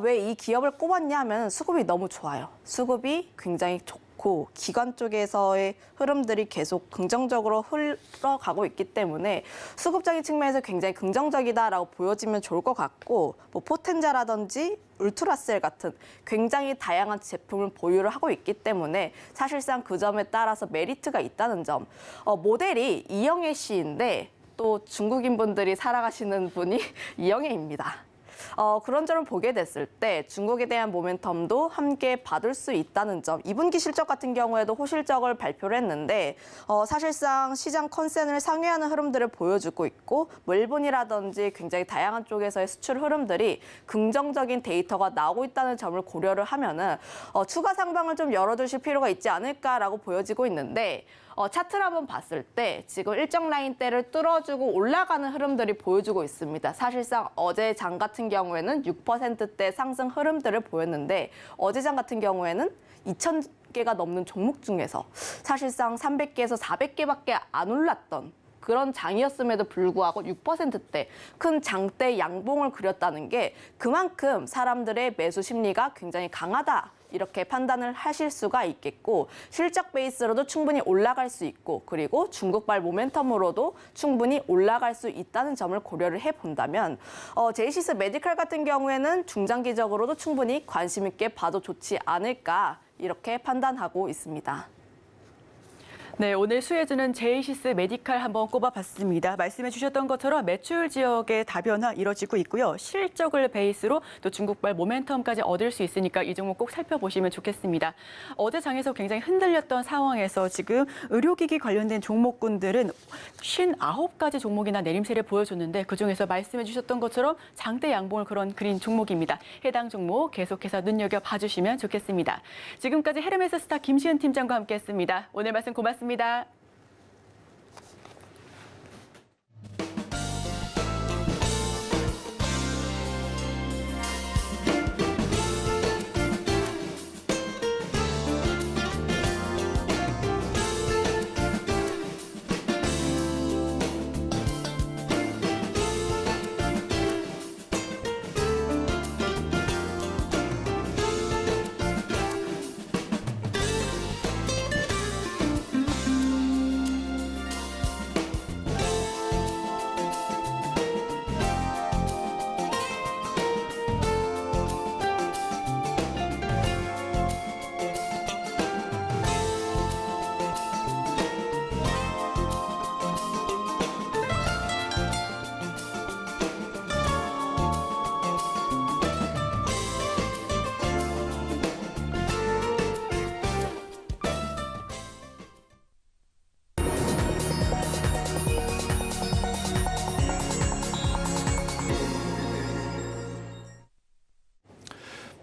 왜 이 기업을 꼽았냐면 수급이 너무 좋아요. 수급이 굉장히 좋고 기관 쪽에서의 흐름들이 계속 긍정적으로 흘러가고 있기 때문에 수급적인 측면에서 굉장히 긍정적이다라고 보여지면 좋을 것 같고, 뭐 포텐자라든지 울트라셀 같은 굉장히 다양한 제품을 보유를 하고 있기 때문에 사실상 그 점에 따라서 메리트가 있다는 점. 모델이 이영애 씨인데 또 중국인 분들이 살아가시는 분이 이영애입니다. 그런 점을 보게 됐을 때 중국에 대한 모멘텀도 함께 받을 수 있다는 점. 2분기 실적 같은 경우에도 호실적을 발표를 했는데 사실상 시장 컨센을 상회하는 흐름들을 보여주고 있고, 뭐 일본이라든지 굉장히 다양한 쪽에서의 수출 흐름들이 긍정적인 데이터가 나오고 있다는 점을 고려를 하면은 추가 상방을 좀 열어두실 필요가 있지 않을까라고 보여지고 있는데, 차트를 한번 봤을 때 지금 일정 라인대를 뚫어주고 올라가는 흐름들이 보여주고 있습니다. 사실상 어제 장 같은 경우에는 6%대 상승 흐름들을 보였는데 어제 장 같은 경우에는 400개가 넘는 종목 중에서 사실상 300개에서 400개밖에 안 올랐던 그런 장이었음에도 불구하고 6%대 큰 장대 양봉을 그렸다는 게 그만큼 사람들의 매수 심리가 굉장히 강하다. 이렇게 판단을 하실 수가 있겠고 실적 베이스로도 충분히 올라갈 수 있고 그리고 중국발 모멘텀으로도 충분히 올라갈 수 있다는 점을 고려를 해본다면 제이시스 메디칼 같은 경우에는 중장기적으로도 충분히 관심 있게 봐도 좋지 않을까 이렇게 판단하고 있습니다. 네, 오늘 수혜주는 제이시스 메디칼 한번 꼽아봤습니다. 말씀해 주셨던 것처럼 매출 지역의 다변화 이뤄지고 있고요. 실적을 베이스로 또 중국발 모멘텀까지 얻을 수 있으니까 이 종목 꼭 살펴보시면 좋겠습니다. 어제 장에서 굉장히 흔들렸던 상황에서 지금 의료기기 관련된 종목군들은 59가지 종목이나 내림세를 보여줬는데 그중에서 말씀해 주셨던 것처럼 장대 양봉을 그린 종목입니다. 해당 종목 계속해서 눈여겨봐 주시면 좋겠습니다. 지금까지 헤르메스 스타 김시은 팀장과 함께했습니다. 오늘 말씀 고맙습니다.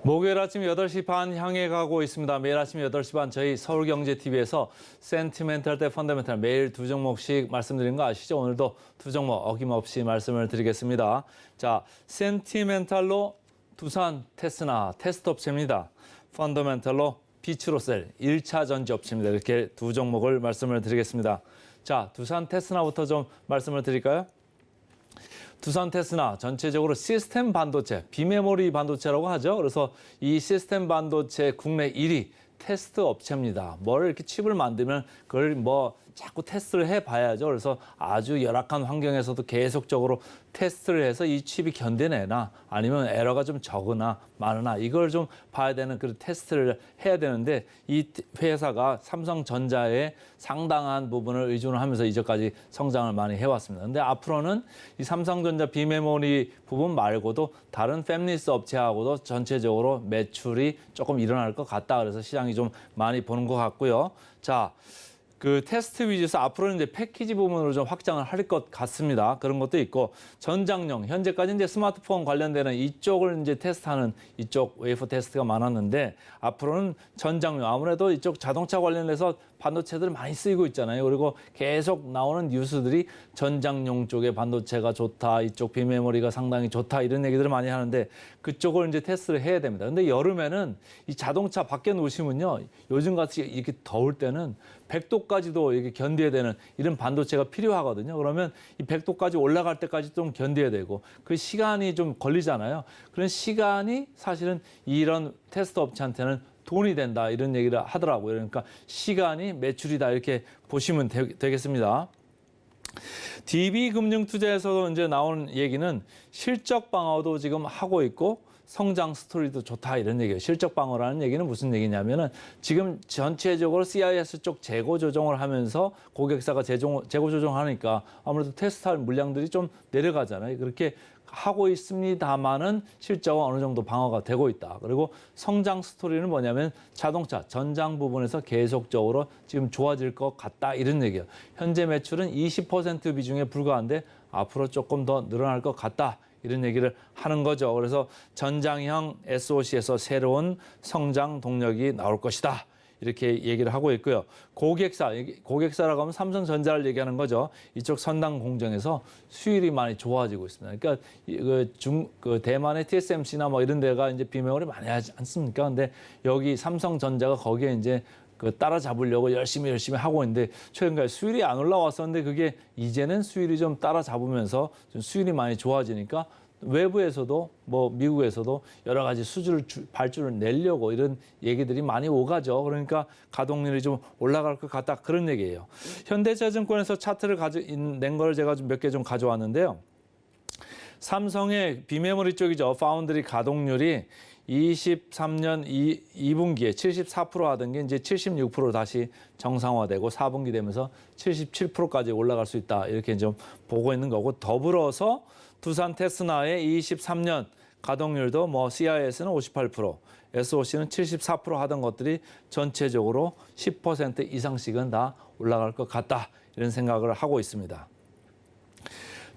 목요일 아침 8시 반 향해 가고 있습니다. 매일 아침 8시 반 저희 서울경제TV에서 센티멘탈 대 펀더멘탈 매일 두 종목씩 말씀드린 거 아시죠? 오늘도 두 종목 어김없이 말씀을 드리겠습니다. 자, 센티멘탈로 두산 테스나 테스트 업체입니다. 펀더멘탈로 비츠로셀 1차 전지 업체입니다. 이렇게 두 종목을 말씀을 드리겠습니다. 자, 두산 테스나부터 좀 말씀을 드릴까요? 두산 테스나 전체적으로 시스템 반도체, 비메모리 반도체라고 하죠. 그래서 이 시스템 반도체 국내 1위 테스트 업체입니다. 뭘 이렇게 칩을 만들면 그걸 자꾸 테스트를 해봐야죠. 그래서 아주 열악한 환경에서도 계속적으로 테스트를 해서 이 칩이 견뎌내나 아니면 에러가 좀 적으나 많으나 이걸 좀 봐야 되는 그런 테스트를 해야 되는데 이 회사가 삼성전자의 상당한 부분을 의존을 하면서 이제까지 성장을 많이 해왔습니다. 근데 앞으로는 이 삼성전자 비메모리 부분 말고도 다른 팹리스 업체하고도 전체적으로 매출이 조금 일어날 것 같다. 그래서 시장이 좀 많이 보는 것 같고요. 자, 그 테스트 위주에서 앞으로는 이제 패키지 부분으로 좀 확장을 할 것 같습니다. 그런 것도 있고 전장용 현재까지 이제 스마트폰 관련되는 이쪽을 이제 테스트하는 이쪽 웨이퍼 테스트가 많았는데 앞으로는 전장용 아무래도 이쪽 자동차 관련해서 반도체들 많이 쓰이고 있잖아요. 그리고 계속 나오는 뉴스들이 전장용 쪽의 반도체가 좋다, 이쪽 비메모리가 상당히 좋다 이런 얘기들을 많이 하는데 그쪽을 이제 테스트를 해야 됩니다. 근데 여름에는 이 자동차 밖에 놓으시면요, 요즘같이 이렇게 더울 때는 100도까지도 이렇게 견뎌야 되는 이런 반도체가 필요하거든요. 그러면 이 100도까지 올라갈 때까지 좀 견뎌야 되고 그 시간이 좀 걸리잖아요. 그런 시간이 사실은 이런 테스트 업체한테는 돈이 된다 이런 얘기를 하더라고요. 그러니까 시간이 매출이다 이렇게 보시면 되겠습니다. DB금융투자에서도 이제 나온 얘기는 실적 방어도 지금 하고 있고 성장 스토리도 좋다 이런 얘기예요. 실적 방어라는 얘기는 무슨 얘기냐면은 지금 전체적으로 CIS 쪽 재고 조정을 하면서 고객사가 재고 조정하니까 아무래도 테스트할 물량들이 좀 내려가잖아요. 그렇게 하고 있습니다만은 실적은 어느 정도 방어가 되고 있다. 그리고 성장 스토리는 뭐냐면 자동차 전장 부분에서 계속적으로 지금 좋아질 것 같다 이런 얘기예요. 현재 매출은 20% 비중에 불과한데 앞으로 조금 더 늘어날 것 같다. 이런 얘기를 하는 거죠. 그래서 전장형 SOC에서 새로운 성장 동력이 나올 것이다. 이렇게 얘기를 하고 있고요. 고객사라고 하면 삼성전자를 얘기하는 거죠. 이쪽 선당 공정에서 수율이 많이 좋아지고 있습니다. 그러니까 그 대만의 TSMC나 뭐 이런 데가 이제 비메모리 많이 하지 않습니까? 근데 여기 삼성전자가 거기에 이제 그 따라잡으려고 열심히 하고 있는데 최근까지 수율이 안 올라왔었는데 그게 이제는 수율이 좀 따라잡으면서 좀 수율이 많이 좋아지니까 외부에서도 뭐 미국에서도 여러 가지 발주를 내려고 이런 얘기들이 많이 오가죠. 그러니까 가동률이 좀 올라갈 것 같다 그런 얘기예요. 현대차증권에서 차트를 낸 걸 제가 좀 몇 개 좀 가져왔는데요. 삼성의 비메모리 쪽이죠. 파운드리 가동률이 23년 2분기에 74% 하던 게 이제 76% 다시 정상화되고 4분기 되면서 77%까지 올라갈 수 있다. 이렇게 좀 보고 있는 거고 더불어서 두산 테스나의 23년 가동률도 뭐 CIS는 58%, SOC는 74% 하던 것들이 전체적으로 10% 이상씩은 다 올라갈 것 같다. 이런 생각을 하고 있습니다.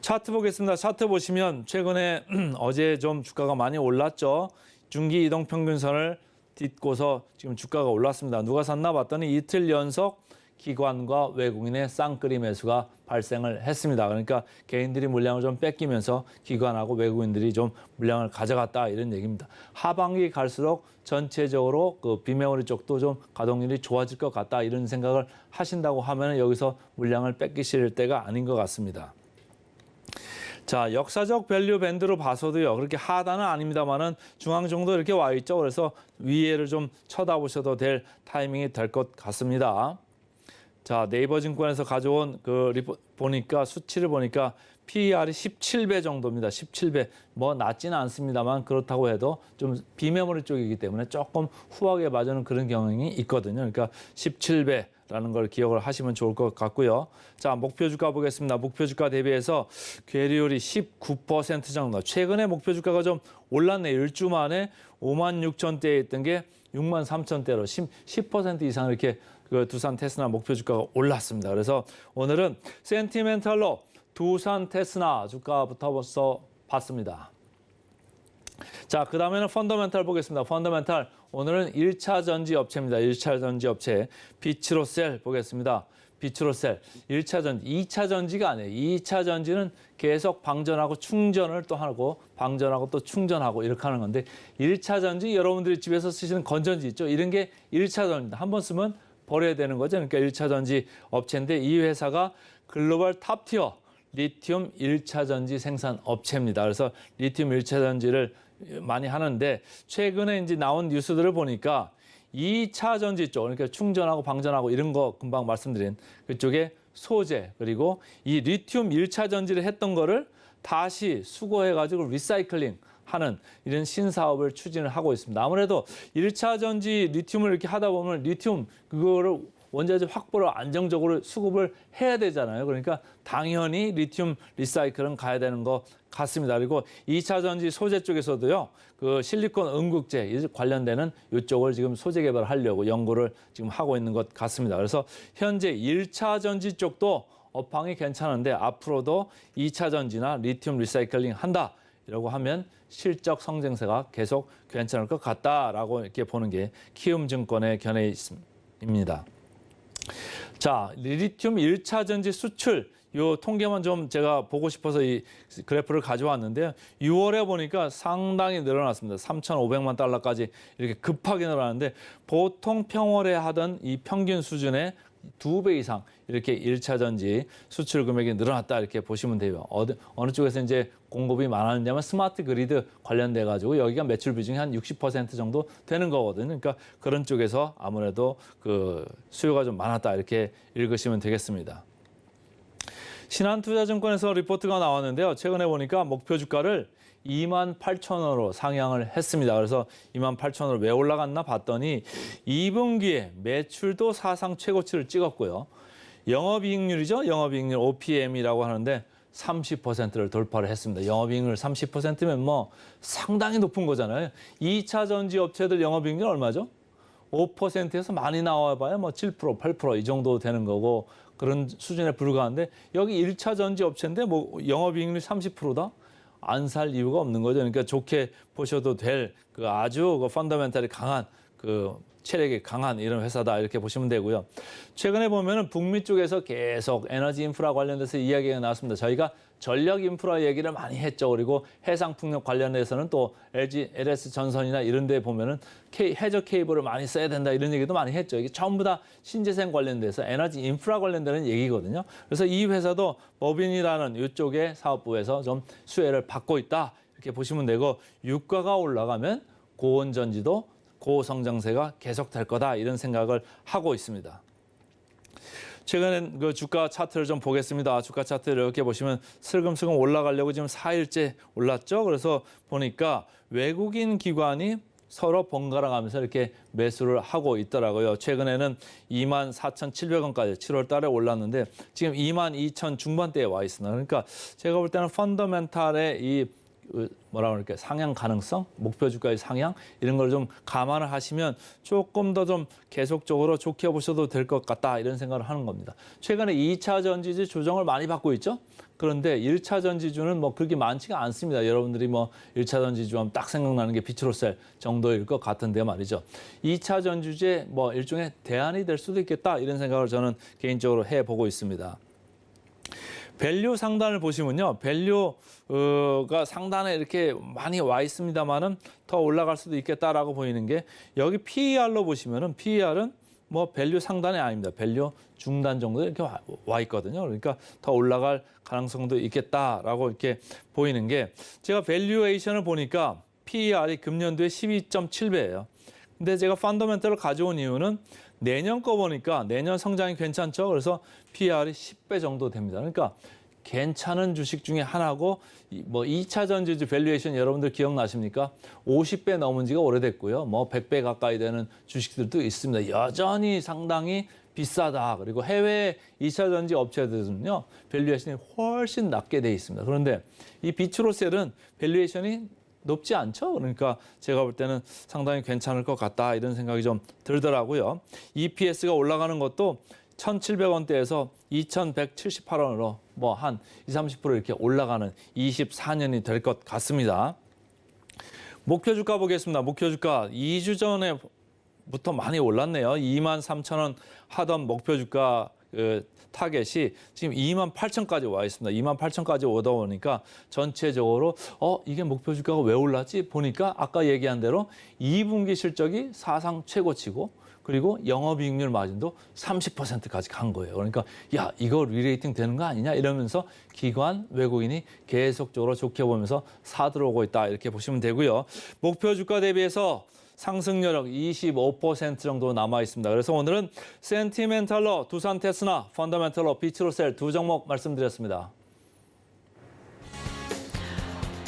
차트 보겠습니다. 차트 보시면 최근에 어제 좀 주가가 많이 올랐죠. 중기 이동 평균선을 딛고서 지금 주가가 올랐습니다. 누가 샀나 봤더니 이틀 연속 기관과 외국인의 쌍끌이 매수가 발생을 했습니다. 그러니까 개인들이 물량을 좀 뺏기면서 기관하고 외국인들이 좀 물량을 가져갔다 이런 얘기입니다. 하반기 갈수록 전체적으로 그 비메모리 쪽도 좀 가동률이 좋아질 것 같다 이런 생각을 하신다고 하면 여기서 물량을 뺏기실 때가 아닌 것 같습니다. 자, 역사적 밸류 밴드로 봐서도요. 그렇게 하단은 아닙니다만은 중앙 정도 이렇게 와 있죠. 그래서 위에를 좀 쳐다보셔도 될 타이밍이 될 것 같습니다. 자, 네이버 증권에서 가져온 그 보니까 수치를 보니까 PER이 17배 정도입니다. 17배. 뭐 낮지는 않습니다만 그렇다고 해도 좀 비메모리 쪽이기 때문에 조금 후하게 봐주는 그런 경향이 있거든요. 그러니까 17배. 라는 걸 기억을 하시면 좋을 것 같고요. 자, 목표 주가 보겠습니다. 목표 주가 대비해서 괴리율이 19% 정도. 최근에 목표 주가가 좀 올랐네요. 1주 만에 56,000대에 있던 게 63,000대로 10% 이상 이렇게 그 두산 테스나 목표 주가가 올랐습니다. 그래서 오늘은 센티멘탈로 두산 테스나 주가부터 벌써 봤습니다. 자, 그 다음에는 펀더멘탈 보겠습니다. 펀더멘탈. 오늘은 1차 전지 업체입니다. 1차 전지 업체. 비츠로셀 보겠습니다. 비츠로셀. 1차 전지. 2차 전지가 아니에요. 2차 전지는 계속 방전하고 충전을 또 하고 방전하고 또 충전하고 이렇게 하는 건데 1차 전지 여러분들이 집에서 쓰시는 건전지 있죠. 이런 게 1차 전지입니다. 한 번 쓰면 버려야 되는 거죠. 그러니까 1차 전지 업체인데 이 회사가 글로벌 탑티어 리튬 1차 전지 생산 업체입니다. 그래서 리튬 1차 전지를 많이 하는데 최근에 이제 나온 뉴스들을 보니까 2차 전지 쪽, 그러니까 충전하고 방전하고 이런 거 금방 말씀드린 그쪽에 소재 그리고 이 리튬 1차 전지를 했던 거를 다시 수거해가지고 리사이클링 하는 이런 신사업을 추진을 하고 있습니다. 아무래도 1차 전지 리튬을 이렇게 하다 보면 리튬 그거를 원자재 확보를 안정적으로 수급을 해야 되잖아요. 그러니까 당연히 리튬 리사이클은 가야 되는 것 같습니다. 그리고 2차 전지 소재 쪽에서도요. 그 실리콘 음극재 관련되는 이쪽을 지금 소재 개발하려고 연구를 지금 하고 있는 것 같습니다. 그래서 현재 1차 전지 쪽도 업황이 괜찮은데 앞으로도 2차 전지나 리튬 리사이클링 한다. 이라고 하면 실적 성장세가 계속 괜찮을 것 같다라고 이렇게 보는 게 키움증권의 견해입니다. 자, 리튬 1차 전지 수출 요 통계만 좀 제가 보고 싶어서 이 그래프를 가져왔는데요. 6월에 보니까 상당히 늘어났습니다. 3,500만 달러까지 이렇게 급하게 늘어났는데 보통 평월에 하던 이 평균 수준의 2배 이상 이렇게 1차 전지 수출 금액이 늘어났다 이렇게 보시면 돼요. 어느 쪽에서 이제 공급이 많았냐면 스마트 그리드 관련돼 가지고 여기가 매출 비중이 한 60% 정도 되는 거거든요. 그러니까 그런 쪽에서 아무래도 그 수요가 좀 많았다 이렇게 읽으시면 되겠습니다. 신한투자증권에서 리포트가 나왔는데요. 최근에 보니까 목표 주가를 28,000원으로 상향을 했습니다. 그래서 28,000원으로 왜 올라갔나 봤더니 2분기에 매출도 사상 최고치를 찍었고요. 영업이익률이죠. 영업이익률 OPM이라고 하는데 30%를 돌파를 했습니다. 영업이익률 30%면 뭐 상당히 높은 거잖아요. 2차 전지 업체들 영업이익률 얼마죠? 5%에서 많이 나와봐야 뭐 7%, 8% 이 정도 되는 거고 그런 수준에 불과한데 여기 1차 전지 업체인데 뭐 영업이익률 30%다? 안 살 이유가 없는 거죠. 그러니까 좋게 보셔도 될 그 아주 그 펀더멘탈이 강한 그 체력이 강한 이런 회사다 이렇게 보시면 되고요. 최근에 보면은 북미 쪽에서 계속 에너지 인프라 관련돼서 이야기가 나왔습니다. 저희가 전력 인프라 얘기를 많이 했죠. 그리고 해상 풍력 관련해서는 또 LS 전선이나 이런 데 보면은 해저 케이블을 많이 써야 된다 이런 얘기도 많이 했죠. 이게 전부 다 신재생 관련돼서 에너지 인프라 관련되는 얘기거든요. 그래서 이 회사도 법인이라는 이쪽의 사업부에서 좀 수혜를 받고 있다 이렇게 보시면 되고, 유가가 올라가면 고온전지도 고성장세가 계속될 거다 이런 생각을 하고 있습니다. 최근엔 그 주가 차트를 좀 보겠습니다. 주가 차트를 이렇게 보시면 슬금슬금 올라가려고 지금 4일째 올랐죠. 그래서 보니까 외국인 기관이 서로 번갈아 가면서 이렇게 매수를 하고 있더라고요. 최근에는 24,700원까지 7월 달에 올랐는데 지금 22,000 중반대에 와 있습니다. 그러니까 제가 볼 때는 펀더멘탈의 이 뭐라 그럴까요? 상향 가능성, 목표 주가의 상향 이런 걸 좀 감안을 하시면 조금 더 좀 계속적으로 좋게 보셔도 될 것 같다 이런 생각을 하는 겁니다. 최근에 2차 전지주 조정을 많이 받고 있죠. 그런데 1차 전지주는 뭐 그렇게 많지가 않습니다. 여러분들이 뭐 1차 전지주 하면 딱 생각나는 게 비트로셀 정도일 것 같은데 말이죠. 2차 전지주의 뭐 일종의 대안이 될 수도 있겠다 이런 생각을 저는 개인적으로 해보고 있습니다. 밸류 상단을 보시면요. 밸류가 상단에 이렇게 많이 와 있습니다만은 더 올라갈 수도 있겠다라고 보이는 게, 여기 PER로 보시면은 PER은 뭐 밸류 상단이 아닙니다. 밸류 중단 정도 이렇게 와 있거든요. 그러니까 더 올라갈 가능성도 있겠다라고 이렇게 보이는 게, 제가 밸류에이션을 보니까 PER이 금년도에 12.7배예요. 근데 제가 펀더멘털을 가져온 이유는 내년 거 보니까 내년 성장이 괜찮죠. 그래서 PER이 10배 정도 됩니다. 그러니까 괜찮은 주식 중에 하나고, 뭐 2차 전지주 밸류에이션 여러분들 기억나십니까? 50배 넘은 지가 오래됐고요. 뭐 100배 가까이 되는 주식들도 있습니다. 여전히 상당히 비싸다. 그리고 해외 2차 전지 업체들은요, 밸류에이션이 훨씬 낮게 돼 있습니다. 그런데 이 비트로셀은 밸류에이션이 높지 않죠. 그러니까 제가 볼 때는 상당히 괜찮을 것 같다 이런 생각이 좀 들더라고요. EPS가 올라가는 것도 1,700원대에서 2,178원으로 뭐 한 20-30% 이렇게 올라가는 24년이 될 것 같습니다. 목표 주가 보겠습니다. 목표 주가 2주 전에부터 많이 올랐네요. 23,000원 하던 목표 주가 타겟이 지금 28,000까지 와 있습니다. 28,000까지 오다 보니까 전체적으로 이게 목표 주가가 왜 올랐지? 보니까 아까 얘기한 대로 2분기 실적이 사상 최고치고, 그리고 영업이익률 마진도 30%까지 간 거예요. 그러니까 야, 이거 리레이팅 되는 거 아니냐 이러면서 기관 외국인이 계속적으로 좋게 보면서 사들어오고 있다 이렇게 보시면 되고요. 목표 주가 대비해서 상승 여력 25% 정도 남아 있습니다. 그래서 오늘은 센티멘탈로 두산 테스나, 펀더멘탈로 비트로셀 두 종목 말씀드렸습니다.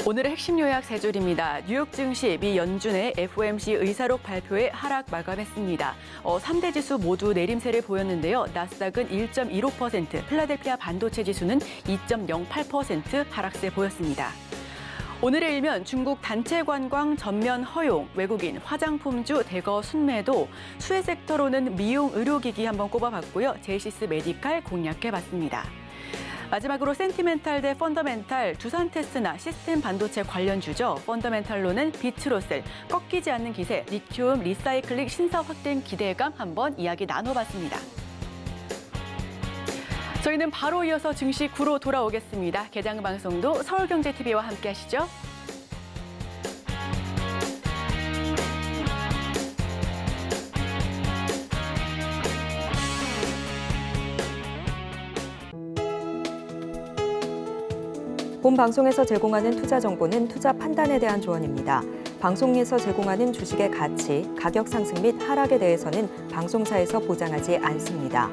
오늘의 핵심 요약 세 줄입니다. 뉴욕 증시 미 연준의 FOMC 의사록 발표에 하락 마감했습니다. 3대 지수 모두 내림세를 보였는데요. 나스닥은 1.15%, 필라델피아 반도체 지수는 2.08% 하락세 보였습니다. 오늘의 일면 중국 단체 관광 전면 허용, 외국인 화장품주 대거 순매도, 수혜 섹터로는 미용 의료기기 한번 꼽아봤고요. 제시스 메디칼 공략해봤습니다. 마지막으로 센티멘탈 대 펀더멘탈, 두산 테스나 시스템 반도체 관련주죠. 펀더멘탈로는 비트로셀, 꺾이지 않는 기세, 리튬 리사이클링 신사 확대 기대감 한번 이야기 나눠봤습니다. 저희는 바로 이어서 증시 9로 돌아오겠습니다. 개장 방송도 서울경제TV와 함께 하시죠. 본 방송에서 제공하는 투자 정보는 투자 판단에 대한 조언입니다. 방송에서 제공하는 주식의 가치, 가격 상승 및 하락에 대해서는 방송사에서 보장하지 않습니다.